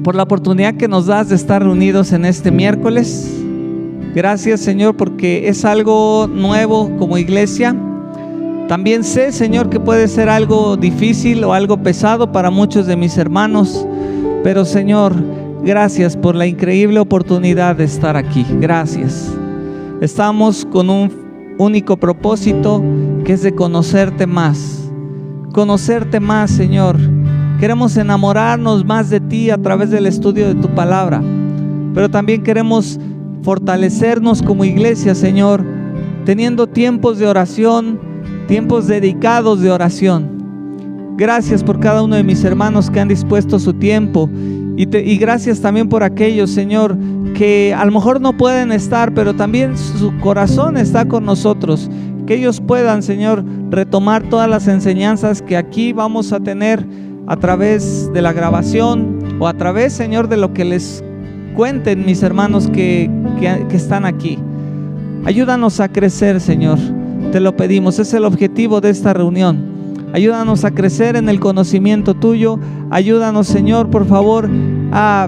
por la oportunidad que nos das de estar reunidos en este miércoles. Gracias, Señor, porque es algo nuevo como iglesia. También sé, Señor, que puede ser algo difícil o algo pesado para muchos de mis hermanos, pero, Señor, gracias por la increíble oportunidad de estar aquí. Gracias. Estamos con un único propósito, que es de conocerte más, Señor. Queremos enamorarnos más de ti a través del estudio de tu palabra, pero también queremos fortalecernos como iglesia, Señor, teniendo tiempos de oración, tiempos dedicados de oración. Gracias por cada uno de mis hermanos que han dispuesto su tiempo, y gracias también por aquellos, Señor, que a lo mejor no pueden estar, pero también su corazón está con nosotros. Que ellos puedan, Señor, retomar todas las enseñanzas que aquí vamos a tener a través de la grabación o a través, Señor, de lo que les cuenten mis hermanos que están aquí. Ayúdanos a crecer, Señor, te lo pedimos, es el objetivo de esta reunión. Ayúdanos a crecer en el conocimiento tuyo. Ayúdanos, Señor, por favor, a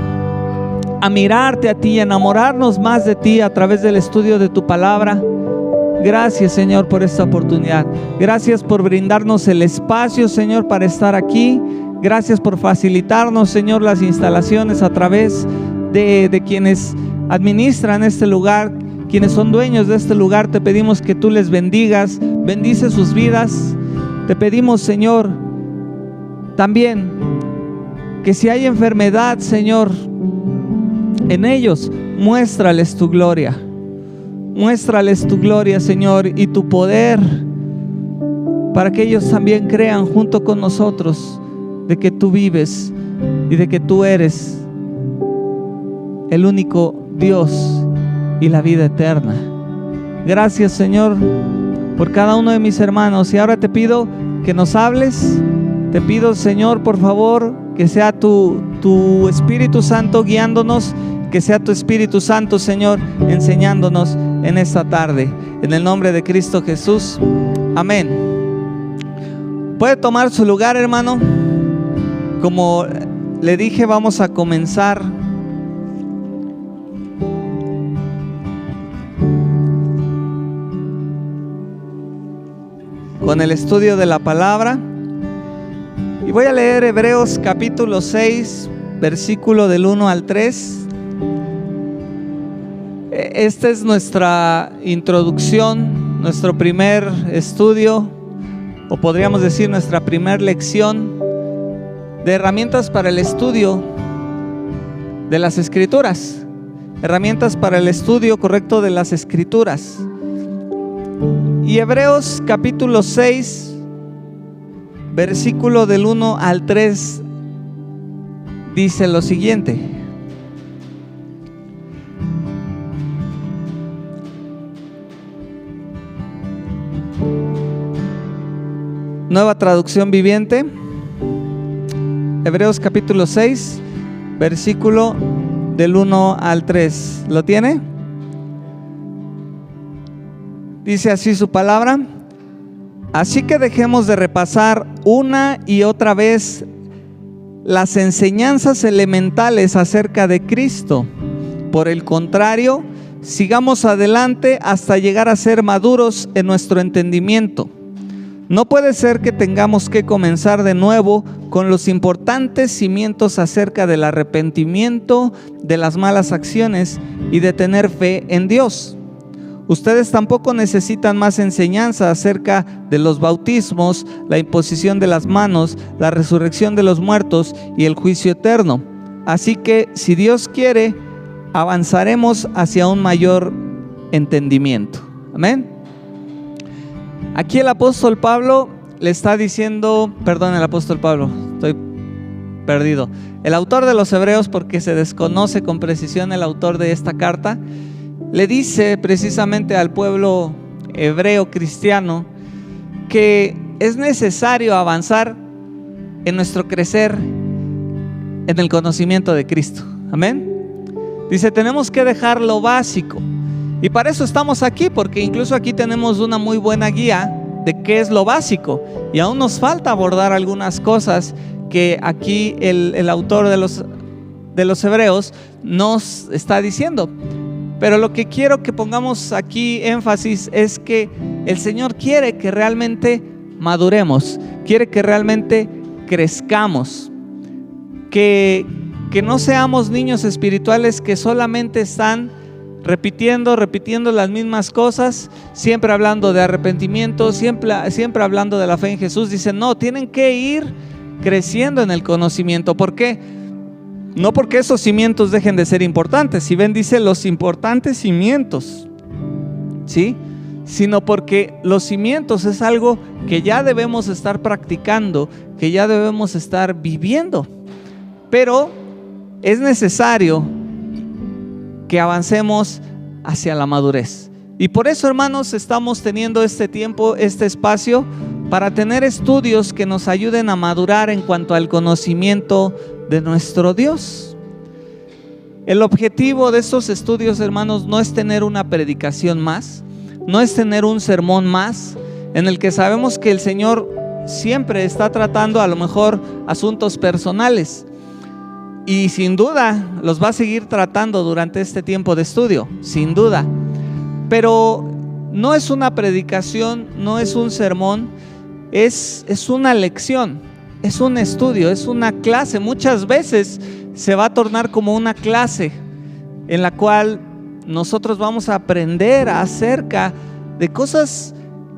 mirarte a ti y enamorarnos más de ti a través del estudio de tu palabra. Gracias, Señor, por esta oportunidad. Gracias por brindarnos el espacio, Señor, para estar aquí. Gracias por facilitarnos, Señor, las instalaciones a través de quienes administran este lugar, quienes son dueños de este lugar. Te pedimos que tú les bendigas, bendice sus vidas. Te pedimos, Señor, también que si hay enfermedad, Señor, en ellos, muéstrales tu gloria. Muéstrales tu gloria, Señor, y tu poder, para que ellos también crean junto con nosotros de que tú vives y de que tú eres el único Dios y la vida eterna. Gracias, Señor, por cada uno de mis hermanos. Y ahora te pido que nos hables. Te pido, Señor, por favor, que sea tu Espíritu Santo guiándonos, que sea tu Espíritu Santo, Señor, enseñándonos en esta tarde. En el nombre de Cristo Jesús. Amén. Puede tomar su lugar, hermano. Como le dije, vamos a comenzar con el estudio de la palabra. Y voy a leer Hebreos capítulo 6, versículo del 1 al 3. Esta es nuestra introducción, nuestro primer estudio, o podríamos decir nuestra primera lección de herramientas para el estudio de las Escrituras. Herramientas para el estudio correcto de las Escrituras. Y Hebreos capítulo 6, versículo del 1 al 3, dice lo siguiente: Nueva traducción viviente. Hebreos capítulo 6, versículo del 1 al 3. ¿Lo tiene? Dice así su palabra: Así que dejemos de repasar una y otra vez las enseñanzas elementales acerca de Cristo. Por el contrario, sigamos adelante hasta llegar a ser maduros en nuestro entendimiento. No puede ser que tengamos que comenzar de nuevo con los importantes cimientos acerca del arrepentimiento, de las malas acciones y de tener fe en Dios. Ustedes tampoco necesitan más enseñanza acerca de los bautismos, la imposición de las manos, la resurrección de los muertos y el juicio eterno. Así que, si Dios quiere, avanzaremos hacia un mayor entendimiento. Amén. Aquí el apóstol Pablo le está diciendo, el apóstol Pablo, estoy perdido. El autor de los Hebreos, porque se desconoce con precisión el autor de esta carta, le dice precisamente al pueblo hebreo cristiano que es necesario avanzar en nuestro crecer en el conocimiento de Cristo. Amén. Dice, tenemos que dejar lo básico. Y para eso estamos aquí, porque incluso aquí tenemos una muy buena guía de qué es lo básico. Y aún nos falta abordar algunas cosas que aquí el autor de de los Hebreos nos está diciendo. Pero lo que quiero que pongamos aquí énfasis es que el Señor quiere que realmente maduremos, quiere que realmente crezcamos, que no seamos niños espirituales que solamente están repitiendo las mismas cosas, siempre hablando de arrepentimiento, siempre hablando de la fe en Jesús. Dicen, no, tienen que ir creciendo en el conocimiento. ¿Por qué? No porque esos cimientos dejen de ser importantes. Si ven, dice los importantes cimientos, ¿sí? Sino porque los cimientos es algo que ya debemos estar practicando, que ya debemos estar viviendo. Pero es necesario que avancemos hacia la madurez. Y por eso, hermanos, estamos teniendo este tiempo, este espacio, para tener estudios que nos ayuden a madurar en cuanto al conocimiento de nuestro Dios. El objetivo de estos estudios, hermanos, no es tener una predicación más, no es tener un sermón más, en el que sabemos que el Señor siempre está tratando a lo mejor asuntos personales. Y sin duda los va a seguir tratando durante este tiempo de estudio, sin duda. Pero no es una predicación, no es un sermón, es una lección, es un estudio, es una clase. Muchas veces se va a tornar como una clase en la cual nosotros vamos a aprender acerca de cosas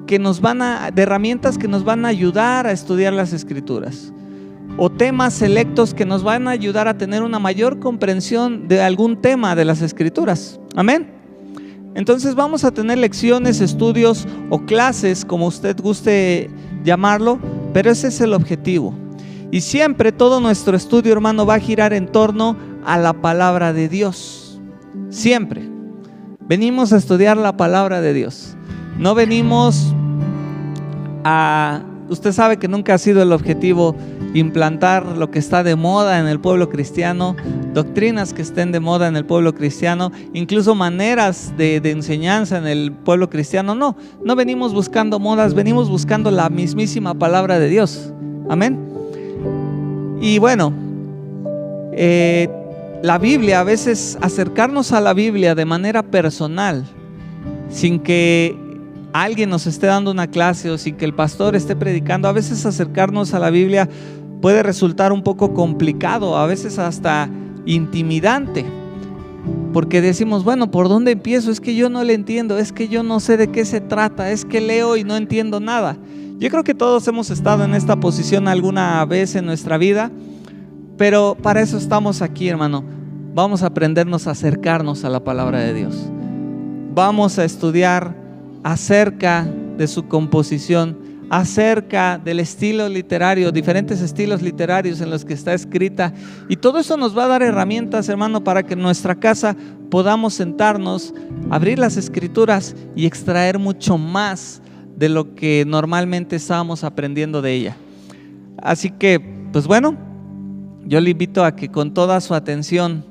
que de herramientas que nos van a ayudar a estudiar las Escrituras, o temas selectos que nos van a ayudar a tener una mayor comprensión de algún tema de las Escrituras. Amén. Entonces vamos a tener lecciones, estudios o clases, como usted guste llamarlo, pero ese es el objetivo. Y siempre todo nuestro estudio, hermano, va a girar en torno a la palabra de Dios. Siempre venimos a estudiar la palabra de Dios. No venimos a... Usted sabe que nunca ha sido el objetivo implantar lo que está de moda en el pueblo cristiano, doctrinas que estén de moda en el pueblo cristiano, incluso maneras de enseñanza en el pueblo cristiano. No venimos buscando modas, venimos buscando la mismísima palabra de Dios. Amén. Y bueno, la Biblia, a veces acercarnos a la Biblia de manera personal, sin que alguien nos esté dando una clase o sin que el pastor esté predicando, a veces acercarnos a la Biblia puede resultar un poco complicado, a veces hasta intimidante, porque decimos, bueno, ¿por dónde empiezo? Es que yo no le entiendo, es que yo no sé de qué se trata, es que leo y no entiendo nada. Yo creo que todos hemos estado en esta posición alguna vez en nuestra vida, pero para eso estamos aquí, hermano. Vamos a aprendernos a acercarnos a la palabra de Dios. Vamos a estudiar acerca de su composición, acerca del estilo literario, diferentes estilos literarios en los que está escrita, y todo eso nos va a dar herramientas, hermano, para que en nuestra casa podamos sentarnos, abrir las Escrituras y extraer mucho más de lo que normalmente estábamos aprendiendo de ella. Así que, pues bueno, yo le invito a que con toda su atención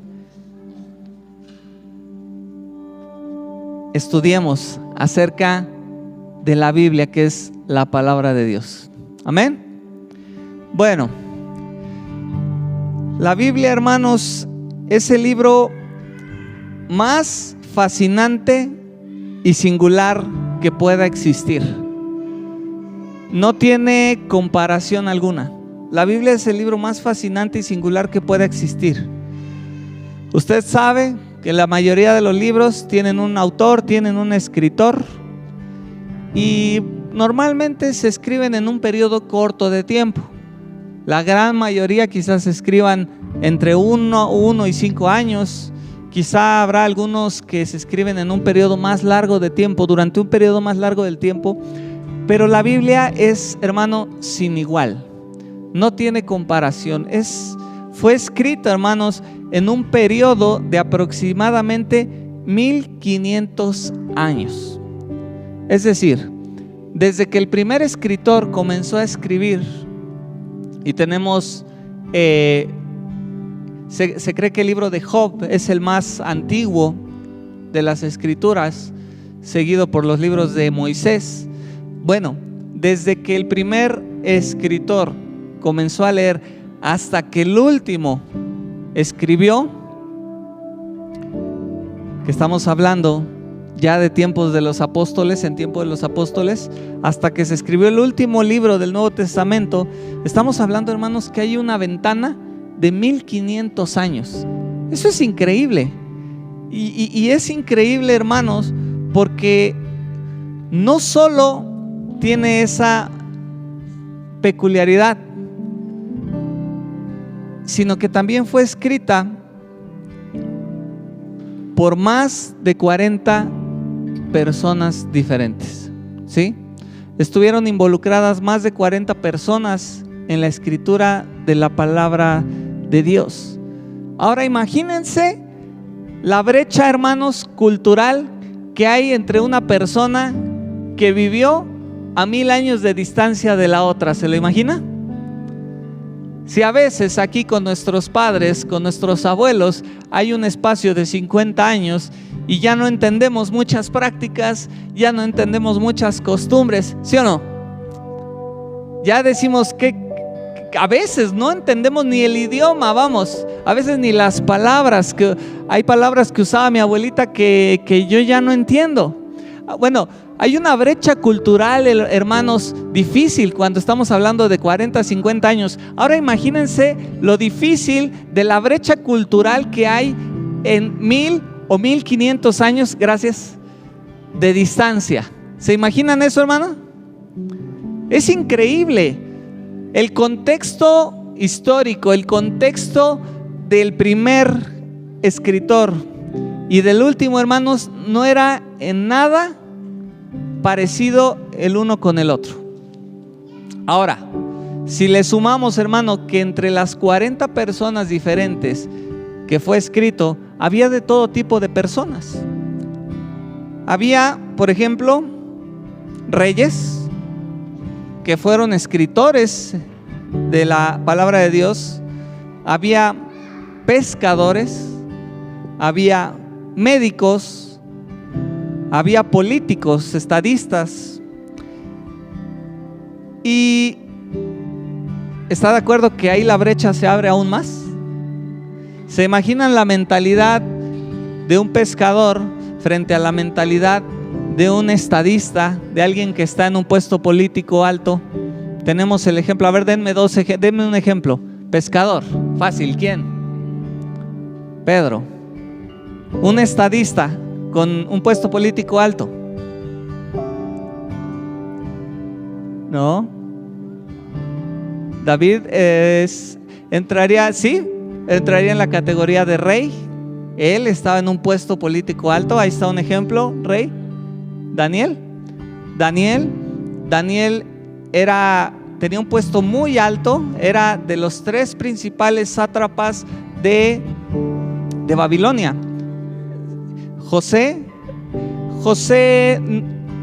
estudiemos acerca de la Biblia, que es la palabra de Dios. Amén. Bueno, la Biblia, hermanos, es el libro más fascinante y singular que pueda existir. No tiene comparación alguna. La Biblia es el libro más fascinante y singular que pueda existir. Usted sabe que la mayoría de los libros tienen un autor, tienen un escritor, y normalmente se escriben en un periodo corto de tiempo. La gran mayoría quizás se escriban entre 1 y 5 años. Quizá habrá algunos que se escriben en un periodo más largo de tiempo, durante un periodo más largo del tiempo. Pero la Biblia es, hermano, sin igual. No tiene comparación. Fue escrita, hermanos, en un periodo de aproximadamente 1500 años. Es decir, desde que el primer escritor comenzó a escribir, y tenemos, se cree que el libro de Job es el más antiguo de las Escrituras, seguido por los libros de Moisés. Bueno, desde que el primer escritor comenzó a leer hasta que el último escribió, que estamos hablando ya de tiempos de los apóstoles, en tiempo de los apóstoles, hasta que se escribió el último libro del Nuevo Testamento, estamos hablando, hermanos, que hay una ventana de 1500 años. Eso es increíble. Y es increíble, hermanos, porque no solo tiene esa peculiaridad, sino que también fue escrita por más de 40 personas diferentes, ¿sí? Estuvieron involucradas más de 40 personas en la escritura de la palabra de Dios. Ahora imagínense la brecha, hermanos, cultural que hay entre una persona que vivió a 1000 años de distancia de la otra. ¿Se lo imagina? Si a veces aquí con nuestros padres, con nuestros abuelos, hay un espacio de 50 años y ya no entendemos muchas prácticas, ya no entendemos muchas costumbres, ¿sí o no? Ya decimos que a veces no entendemos ni el idioma, vamos, a veces ni las palabras, que hay palabras que usaba mi abuelita que yo ya no entiendo. Bueno, hay una brecha cultural, hermanos, difícil cuando estamos hablando de 40, 50 años. Ahora imagínense lo difícil de la brecha cultural que hay en 1000 o 1500 años, gracias, de distancia. ¿Se imaginan eso, hermano? Es increíble. El contexto histórico, el contexto del primer escritor y del último, hermanos, no era en nada parecido el uno con el otro. Ahora, si le sumamos, hermano, que entre las 40 personas diferentes que fue escrito, había de todo tipo de personas. Había, por ejemplo, reyes que fueron escritores de la palabra de Dios. Había pescadores, había médicos, había políticos, estadistas. Y ¿está de acuerdo que ahí la brecha se abre aún más? ¿Se imaginan la mentalidad de un pescador frente a la mentalidad de un estadista, de alguien que está en un puesto político alto? Tenemos el ejemplo, a ver, denme un ejemplo. Pescador, fácil, ¿quién? Pedro. Un estadista con un puesto político alto. ¿No? David entraría en la categoría de rey. Él estaba en un puesto político alto. Ahí está un ejemplo, rey. Daniel tenía un puesto muy alto. Era de los 3 principales sátrapas de Babilonia. José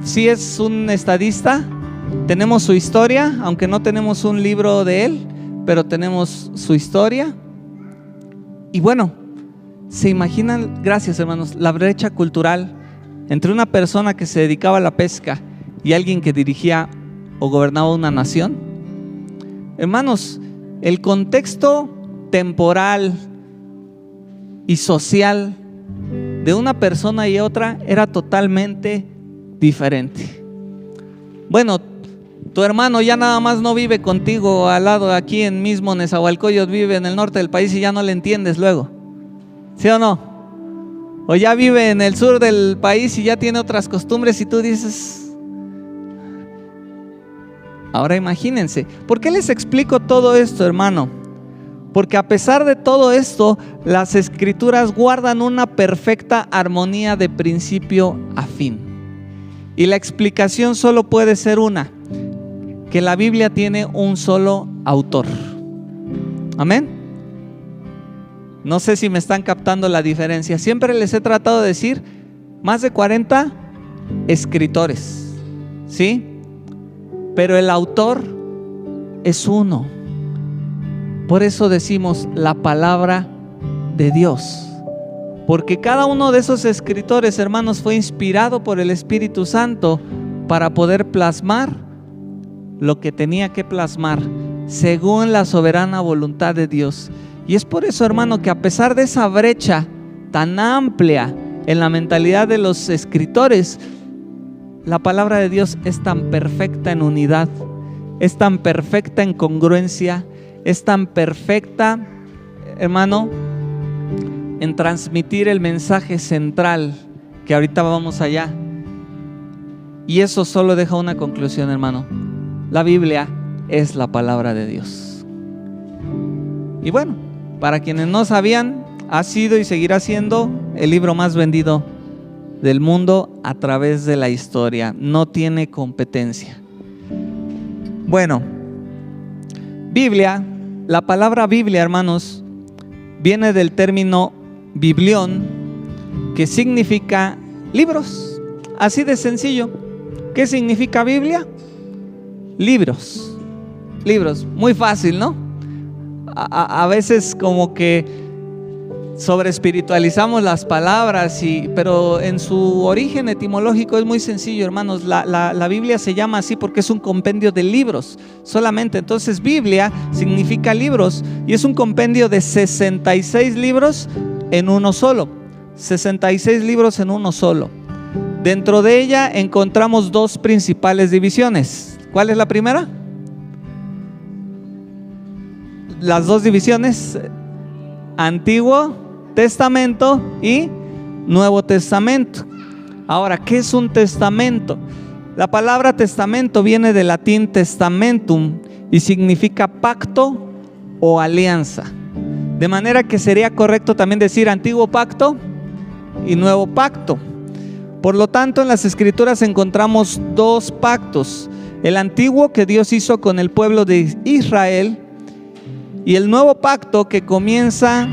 sí es un estadista. Tenemos su historia, aunque no tenemos un libro de él, pero tenemos su historia. Y bueno, ¿se imaginan, gracias hermanos, la brecha cultural entre una persona que se dedicaba a la pesca y alguien que dirigía o gobernaba una nación? Hermanos, el contexto temporal y social de una persona y otra era totalmente diferente. Bueno, tu hermano ya nada más no vive contigo al lado, aquí en mismo Nezahualcóyotl, vive en el norte del país y ya no le entiendes luego, ¿sí o no? O ya vive en el sur del país y ya tiene otras costumbres y tú dices. Ahora imagínense, ¿por qué les explico todo esto, hermano? Porque a pesar de todo esto, las escrituras guardan una perfecta armonía de principio a fin. Y la explicación solo puede ser una: que la Biblia tiene un solo autor. Amén. No sé si me están captando la diferencia. Siempre les he tratado de decir más de 40 escritores, ¿sí? Pero el autor es uno. Por eso decimos la palabra de Dios. Porque cada uno de esos escritores, hermanos, fue inspirado por el Espíritu Santo para poder plasmar lo que tenía que plasmar según la soberana voluntad de Dios. Y es por eso, hermano, que a pesar de esa brecha tan amplia en la mentalidad de los escritores, la palabra de Dios es tan perfecta en unidad, es tan perfecta en congruencia, es tan perfecta, hermano, en transmitir el mensaje central, que ahorita vamos allá. Y eso solo deja una conclusión, hermano: la Biblia es la palabra de Dios. Y bueno, para quienes no sabían, ha sido y seguirá siendo el libro más vendido del mundo a través de la historia. No tiene competencia. Bueno, Biblia, la palabra Biblia, hermanos, viene del término biblión, que significa libros. Así de sencillo. ¿Qué significa Biblia? Libros. Libros. Muy fácil, ¿no? A veces como que sobre espiritualizamos las palabras, pero en su origen etimológico es muy sencillo, hermanos. La Biblia se llama así porque es un compendio de libros solamente. Entonces Biblia significa libros, y es un compendio de 66 libros en uno solo. 66 libros en uno solo. Dentro de ella encontramos dos principales divisiones. ¿Cuál es la primera? Las dos divisiones: Antiguo Testamento y Nuevo Testamento. Ahora, ¿qué es un testamento? La palabra testamento viene del latín testamentum y significa pacto o alianza. De manera que sería correcto también decir antiguo pacto y nuevo pacto. Por lo tanto, en las Escrituras encontramos dos pactos: el antiguo que Dios hizo con el pueblo de Israel, y el nuevo pacto que comienza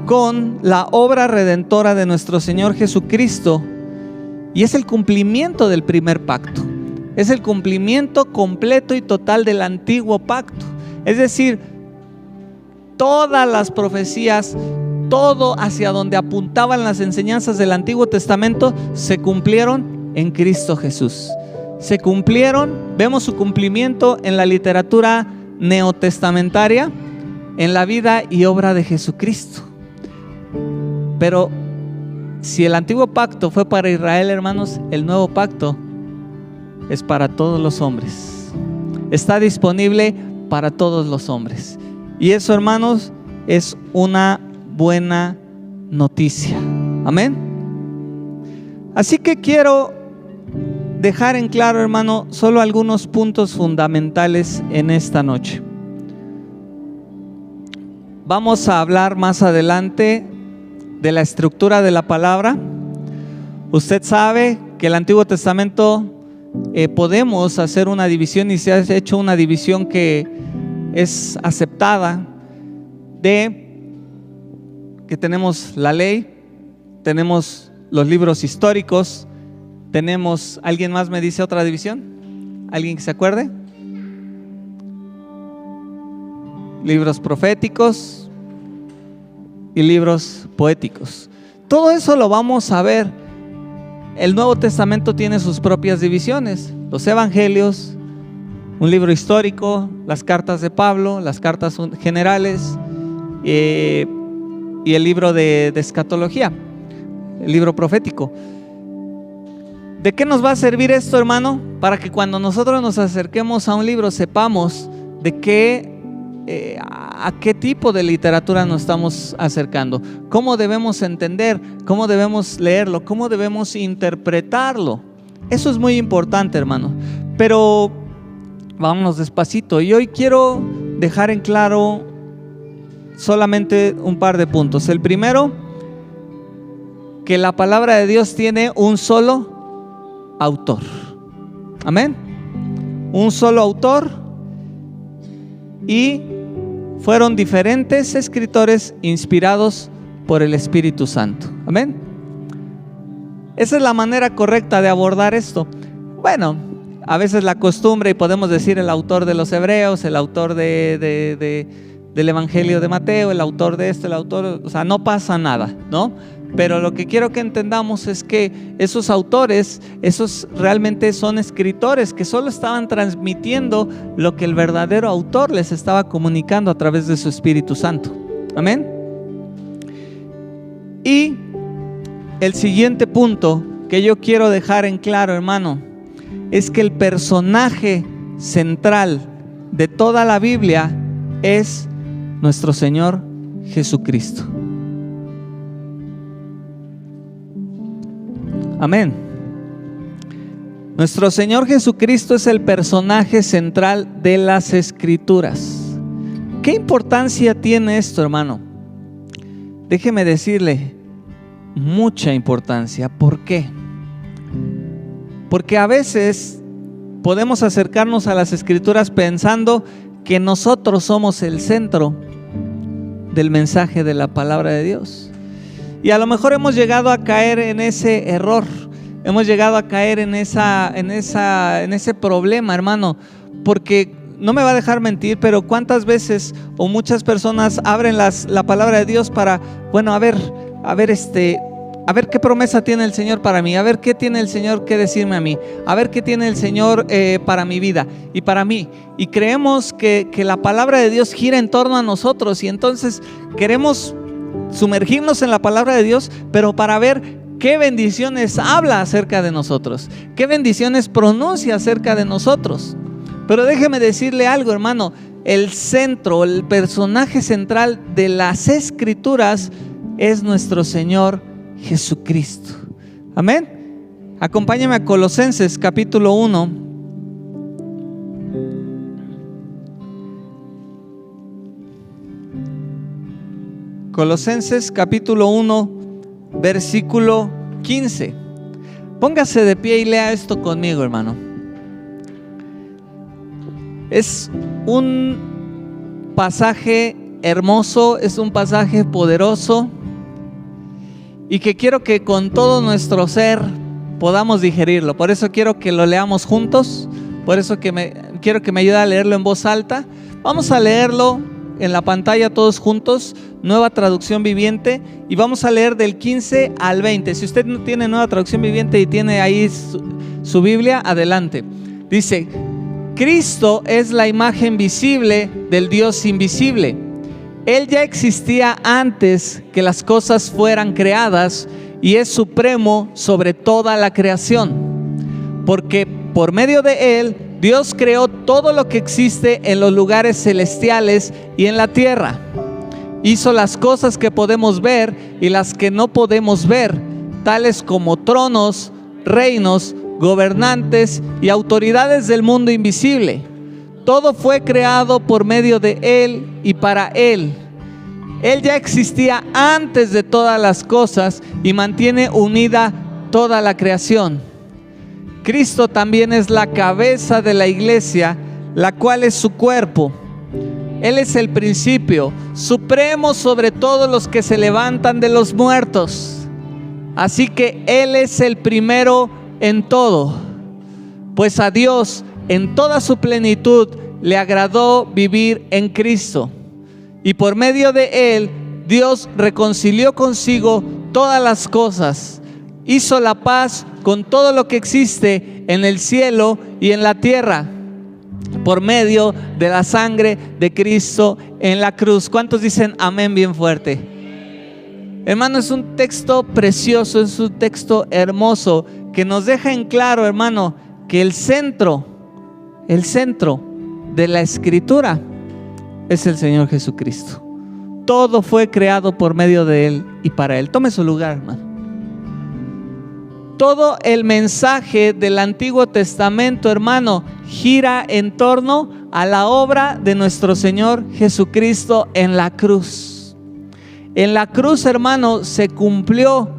con la obra redentora de nuestro Señor Jesucristo, y es el cumplimiento del primer pacto. Es el cumplimiento completo y total del antiguo pacto. Es decir, todas las profecías, todo hacia donde apuntaban las enseñanzas del Antiguo Testamento, se cumplieron en Cristo Jesús. Se cumplieron, vemos su cumplimiento en la literatura neotestamentaria, en la vida y obra de Jesucristo. Pero si el antiguo pacto fue para Israel, hermanos, el nuevo pacto es para todos los hombres. Está disponible para todos los hombres. Y eso, hermanos, es una buena noticia. Amén. Así que quiero dejar en claro, hermano, solo algunos puntos fundamentales en esta noche. Vamos a hablar más adelante de la estructura de la palabra. Usted sabe que el Antiguo Testamento podemos hacer una división, y se ha hecho una división que es aceptada, de que tenemos la ley, tenemos los libros históricos, tenemos, ¿alguien más me dice otra división? ¿Alguien que se acuerde? Libros proféticos y libros poéticos. Todo eso lo vamos a ver. El Nuevo Testamento tiene sus propias divisiones: los evangelios, un libro histórico, las cartas de Pablo, las cartas generales, y el libro de escatología, el libro profético. ¿De qué nos va a servir esto, hermano? Para que cuando nosotros nos acerquemos a un libro sepamos de qué a qué tipo de literatura nos estamos acercando, cómo debemos entender, cómo debemos leerlo, cómo debemos interpretarlo. Eso es muy importante, hermano. Pero vámonos despacito, y hoy quiero dejar en claro solamente un par de puntos. El primero, que la palabra de Dios tiene un solo autor. Amén. Un solo autor, y fueron diferentes escritores inspirados por el Espíritu Santo. Amén. Esa es la manera correcta de abordar esto. Bueno, a veces la costumbre, y podemos decir el autor de los Hebreos, el autor del Evangelio de Mateo, el autor de esto, el autor, o sea, no pasa nada, ¿no? Pero lo que quiero que entendamos es que esos autores, esos realmente son escritores que solo estaban transmitiendo lo que el verdadero autor les estaba comunicando a través de su Espíritu Santo. Amén. Y el siguiente punto que yo quiero dejar en claro, hermano, es que el personaje central de toda la Biblia es nuestro Señor Jesucristo. Amén. Nuestro Señor Jesucristo es el personaje central de las Escrituras. ¿Qué importancia tiene esto, hermano? Déjeme decirle, mucha importancia. ¿Por qué? Porque a veces podemos acercarnos a las Escrituras pensando que nosotros somos el centro del mensaje de la palabra de Dios. Y a lo mejor hemos llegado a caer en ese error, hemos llegado a caer en ese problema, hermano, porque no me va a dejar mentir, pero cuántas veces o muchas personas abren la palabra de Dios para, bueno, a ver qué promesa tiene el Señor para mí, a ver qué tiene el Señor que decirme a mí, a ver qué tiene el Señor para mi vida y para mí. Y creemos que la palabra de Dios gira en torno a nosotros, y entonces queremos sumergirnos en la palabra de Dios, pero para ver qué bendiciones habla acerca de nosotros, qué bendiciones pronuncia acerca de nosotros. Pero déjeme decirle algo, hermano, el centro, el personaje central de las Escrituras es nuestro Señor Jesucristo. Amén. Acompáñame a Colosenses capítulo 1. Colosenses capítulo 1, versículo 15. Póngase de pie y lea esto conmigo, hermano. Es un pasaje hermoso, es un pasaje poderoso, y que quiero que con todo nuestro ser podamos digerirlo. Por eso quiero que lo leamos juntos, por eso quiero que me ayude a leerlo en voz alta. Vamos a leerlo en la pantalla todos juntos, Nueva Traducción Viviente, y vamos a leer del 15 al 20. Si usted no tiene Nueva Traducción Viviente y tiene ahí su Biblia, adelante. Dice: Cristo es la imagen visible del Dios invisible. Él ya existía antes que las cosas fueran creadas y es supremo sobre toda la creación, porque por medio de Él Dios creó todo lo que existe en los lugares celestiales y en la tierra. Hizo las cosas que podemos ver y las que no podemos ver, tales como tronos, reinos, gobernantes y autoridades del mundo invisible. Todo fue creado por medio de Él y para Él. Él ya existía antes de todas las cosas y mantiene unida toda la creación. Cristo también es la cabeza de la iglesia, la cual es su cuerpo. Él es el principio, supremo sobre todos los que se levantan de los muertos. Así que Él es el primero en todo, pues a Dios en toda su plenitud le agradó vivir en Cristo, y por medio de Él Dios reconcilió consigo todas las cosas, hizo la paz con todo lo que existe en el cielo y en la tierra, por medio de la sangre de Cristo en la cruz. ¿Cuántos dicen amén bien fuerte? Hermano, es un texto precioso, es un texto hermoso que nos deja en claro, hermano, que el centro de la Escritura es el Señor Jesucristo. Todo fue creado por medio de Él y para Él. Tome su lugar, hermano. Todo el mensaje del Antiguo Testamento, hermano, gira en torno a la obra de nuestro Señor Jesucristo en la cruz. En la cruz, hermano, se cumplió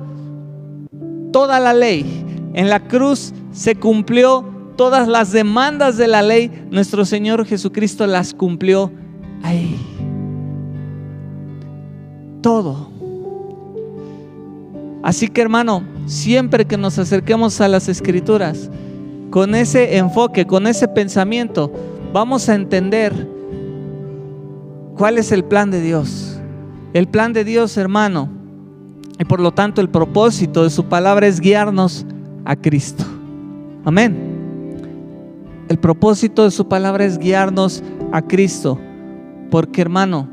toda la ley. En la cruz se cumplió todas las demandas de la ley. Nuestro Señor Jesucristo las cumplió ahí. Todo. Así que, hermano, siempre que nos acerquemos a las Escrituras, con ese enfoque, con ese pensamiento, vamos a entender cuál es el plan de Dios. El plan de Dios, hermano, Y por lo tanto el propósito de su palabra es guiarnos a Cristo. Amén. El propósito de su palabra es guiarnos a Cristo. Porque, hermano,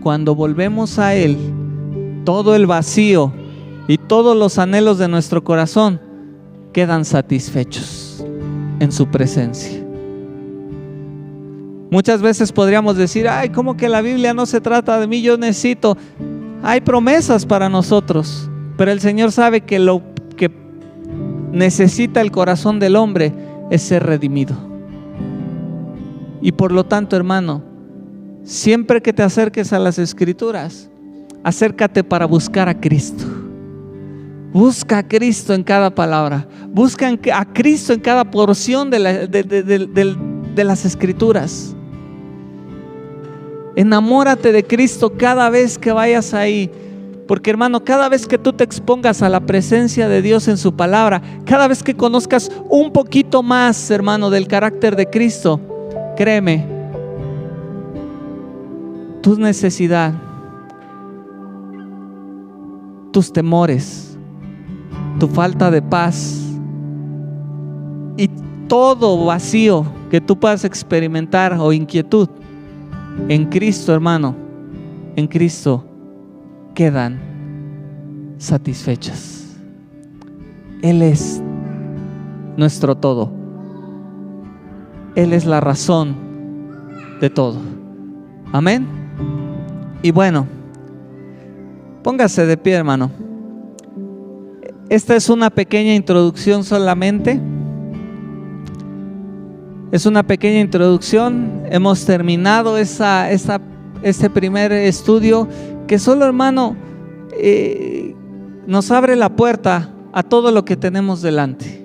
cuando volvemos a Él, todo el vacío y todos los anhelos de nuestro corazón quedan satisfechos en su presencia. Muchas veces podríamos decir: ay, ¿cómo que la Biblia no se trata de mí? Yo necesito. Hay promesas para nosotros, pero el Señor sabe que lo que necesita el corazón del hombre es ser redimido. Y por lo tanto, hermano, siempre que te acerques a las Escrituras, acércate para buscar a Cristo. Busca a Cristo en cada palabra. Busca a Cristo en cada porción de las Escrituras. Enamórate de Cristo cada vez que vayas ahí. Porque, hermano, cada vez que tú te expongas a la presencia de Dios en su palabra, cada vez que conozcas un poquito más, hermano, del carácter de Cristo, créeme, tu necesidad, tus temores, tu falta de paz y todo vacío que tú puedas experimentar o inquietud, en Cristo, hermano, en Cristo quedan satisfechas. Él es nuestro todo. Él es la razón de todo. Amén. Y bueno, póngase de pie, hermano. Esta es una pequeña introducción solamente. Es una pequeña introducción. Hemos terminado este primer estudio que solo, hermano, nos abre la puerta a todo lo que tenemos delante.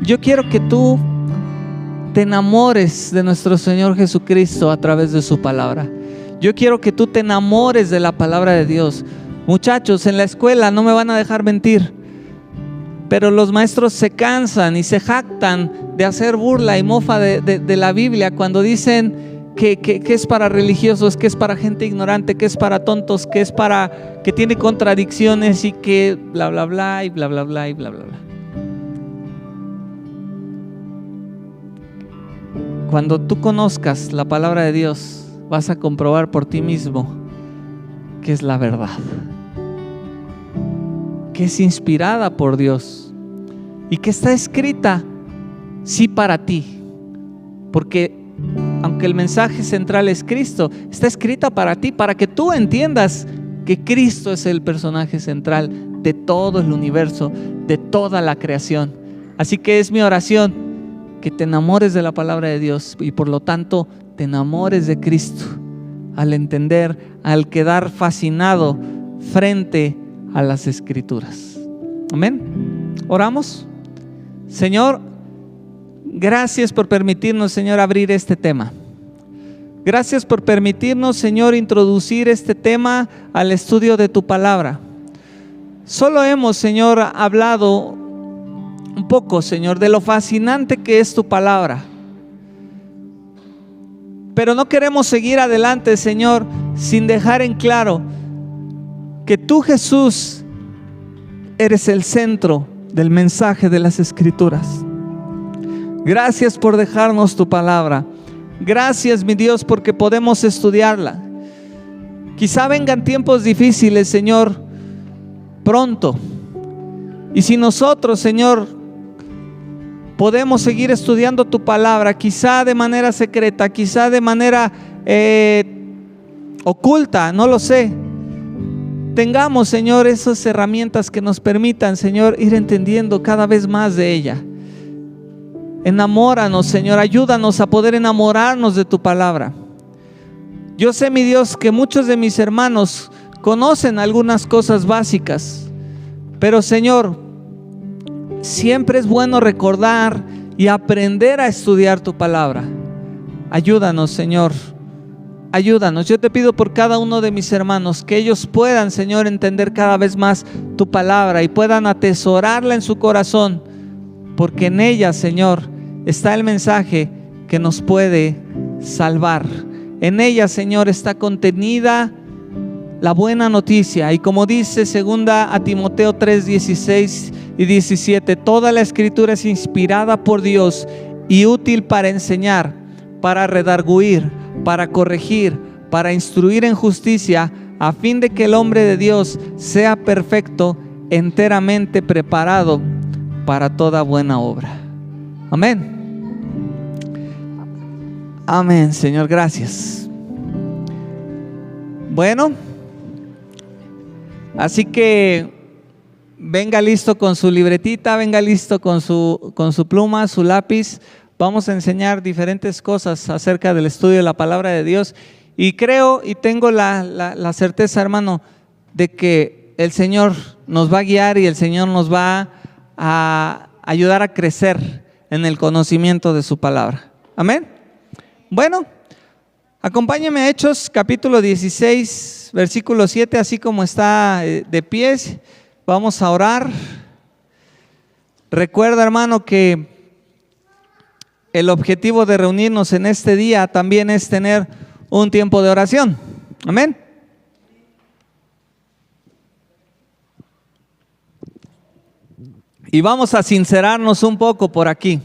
Yo quiero que tú te enamores de nuestro Señor Jesucristo a través de su palabra. Yo quiero que tú te enamores de la palabra de Dios. Muchachos, en la escuela no me van a dejar mentir, pero los maestros se cansan y se jactan de hacer burla y mofa de la Biblia cuando dicen que es para religiosos, que es para gente ignorante, que es para tontos, que tiene contradicciones y que bla bla bla y bla bla bla y bla bla bla. Cuando tú conozcas la palabra de Dios, vas a comprobar por ti mismo que es la verdad, que es inspirada por Dios y que está escrita sí para ti, porque aunque el mensaje central es Cristo, está escrita para ti, para que tú entiendas que Cristo es el personaje central de todo el universo, de toda la creación. Así que es mi oración que te enamores de la palabra de Dios y por lo tanto te enamores de Cristo al entender, al quedar fascinado frente a las Escrituras. Amén. Oramos. Señor, gracias por permitirnos, Señor, abrir este tema. Gracias por permitirnos, Señor, introducir este tema al estudio de tu palabra. Solo hemos, Señor, hablado un poco, Señor, de lo fascinante que es tu palabra. Pero no queremos seguir adelante, Señor, sin dejar en claro que tú, Jesús, eres el centro del mensaje de las Escrituras. Gracias por dejarnos tu palabra. Gracias, mi Dios, porque podemos estudiarla. Quizá vengan tiempos difíciles, Señor, pronto. Y si nosotros, Señor, podemos seguir estudiando tu palabra, quizá de manera secreta, quizá de manera oculta, no lo sé. Tengamos, Señor, esas herramientas que nos permitan, Señor, ir entendiendo cada vez más de ella. Enamóranos, Señor, ayúdanos a poder enamorarnos de tu palabra. Yo sé, mi Dios, que muchos de mis hermanos conocen algunas cosas básicas, pero, Señor, siempre es bueno recordar y aprender a estudiar tu palabra. Ayúdanos, Señor, ayúdanos. Yo te pido por cada uno de mis hermanos que ellos puedan, Señor, entender cada vez más tu palabra y puedan atesorarla en su corazón, porque en ella, Señor, está el mensaje que nos puede salvar. En ella, Señor, está contenida la buena noticia. Y como dice 2 a Timoteo 3, 16 y 17, toda la escritura es inspirada por Dios y útil para enseñar, para redarguir, para corregir, para instruir en justicia, a fin de que el hombre de Dios sea perfecto, enteramente preparado para toda buena obra. Amén. Amén, Señor, gracias. Bueno, así que venga listo con su libretita, venga listo con su pluma, su lápiz. Vamos a enseñar diferentes cosas acerca del estudio de la palabra de Dios. Y creo y tengo la certeza, hermano, de que el Señor nos va a guiar y el Señor nos va a ayudar a crecer en el conocimiento de su palabra. Amén. Bueno, acompáñame a Hechos capítulo 16, versículo 7, así como está de pies. Vamos a orar. Recuerda, hermano, que el objetivo de reunirnos en este día también es tener un tiempo de oración. Amén. Y vamos a sincerarnos un poco por aquí.